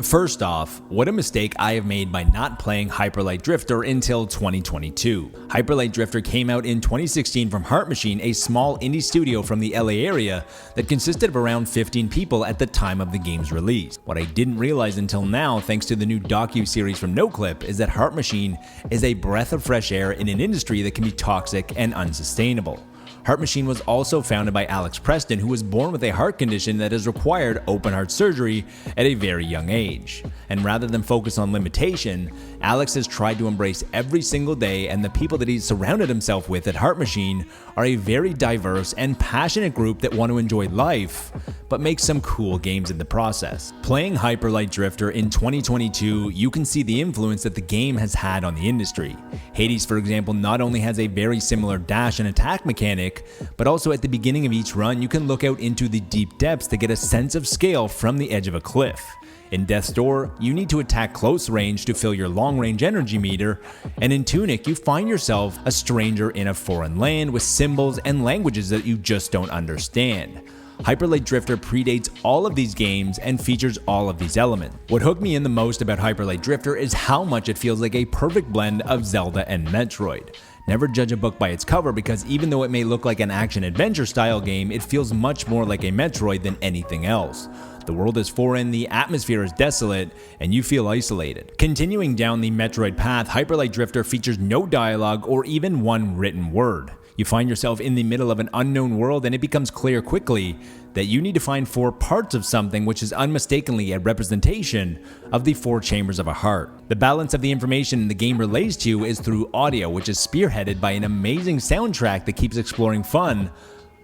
First off, what a mistake I have made by not playing Hyper Light Drifter until 2022. Hyper Light Drifter came out in 2016 from Heart Machine, a small indie studio from the LA area that consisted of around 15 people at the time of the game's release. What I didn't realize until now, thanks to the new docu-series from Noclip, is that Heart Machine is a breath of fresh air in an industry that can be toxic and unsustainable. Heart Machine was also founded by Alx Preston, who was born with a heart condition that has required open heart surgery at a very young age. And rather than focus on limitation, Alx has tried to embrace every single day, and the people that he's surrounded himself with at Heart Machine are a very diverse and passionate group that want to enjoy life, but make some cool games in the process. Playing Hyper Light Drifter in 2022, you can see the influence that the game has had on the industry. Hades, for example, not only has a very similar dash and attack mechanic, but also at the beginning of each run, you can look out into the deep depths to get a sense of scale from the edge of a cliff. In Death's Door, you need to attack close range to fill your long-range energy meter, and in Tunic, you find yourself a stranger in a foreign land with symbols and languages that you just don't understand. Hyper Light Drifter predates all of these games and features all of these elements. What hooked me in the most about Hyper Light Drifter is how much it feels like a perfect blend of Zelda and Metroid. Never judge a book by its cover, because even though it may look like an action-adventure style game, it feels much more like a Metroid than anything else. The world is foreign, the atmosphere is desolate, and you feel isolated. Continuing down the Metroid path, Hyper Light Drifter features no dialogue or even one written word. You find yourself in the middle of an unknown world, and it becomes clear quickly that you need to find 4 parts of something, which is unmistakably a representation of the 4 chambers of a heart. The balance of the information the game relays to you is through audio, which is spearheaded by an amazing soundtrack that keeps exploring fun,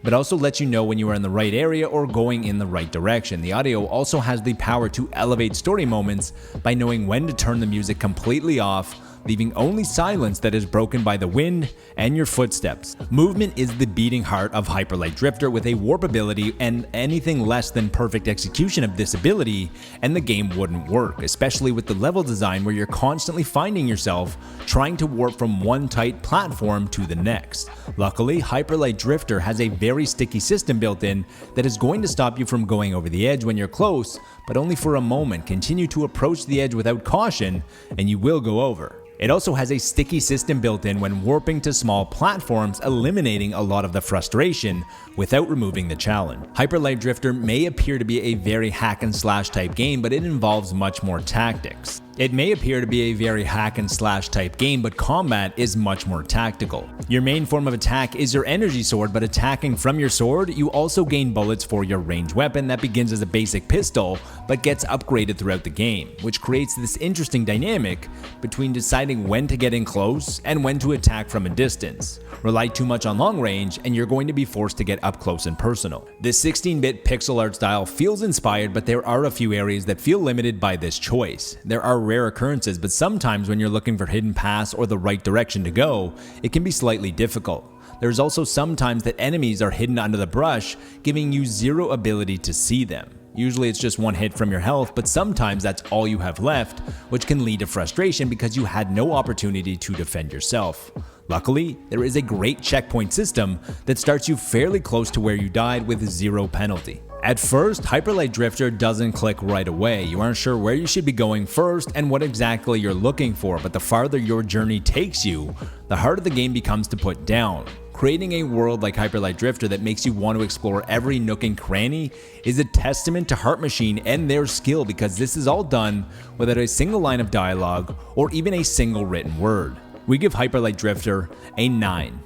but also lets you know when you are in the right area or going in the right direction. The audio also has the power to elevate story moments by knowing when to turn the music completely off, leaving only silence that is broken by the wind and your footsteps. Movement is the beating heart of Hyper Light Drifter, with a warp ability, and anything less than perfect execution of this ability and the game wouldn't work, especially with the level design where you're constantly finding yourself trying to warp from one tight platform to the next. Luckily, Hyper Light Drifter has a very sticky system built in that is going to stop you from going over the edge when you're close, but only for a moment. Continue to approach the edge without caution and you will go over. It also has a sticky system built in when warping to small platforms, eliminating a lot of the frustration without removing the challenge. Hyper Light Drifter may appear to be a very hack and slash type game, but it involves much more tactics. It may appear to be a very hack and slash type game, but combat is much more tactical. Your main form of attack is your energy sword, but attacking from your sword, you also gain bullets for your ranged weapon that begins as a basic pistol, but gets upgraded throughout the game, which creates this interesting dynamic between deciding when to get in close and when to attack from a distance. Rely too much on long range and you're going to be forced to get up close and personal. This 16-bit pixel art style feels inspired, but there are a few areas that feel limited by this choice. There are rare occurrences, but sometimes when you're looking for hidden paths or the right direction to go, it can be slightly difficult. There's also sometimes that enemies are hidden under the brush, giving you zero ability to see them. Usually it's just one hit from your health, but sometimes that's all you have left, which can lead to frustration because you had no opportunity to defend yourself. Luckily, there is a great checkpoint system that starts you fairly close to where you died with zero penalty. At first, Hyper Light Drifter doesn't click right away. You aren't sure where you should be going first and what exactly you're looking for, but the farther your journey takes you, the harder the game becomes to put down. Creating a world like Hyper Light Drifter that makes you want to explore every nook and cranny is a testament to Heart Machine and their skill, because this is all done without a single line of dialogue or even a single written word. We give Hyper Light Drifter a 9.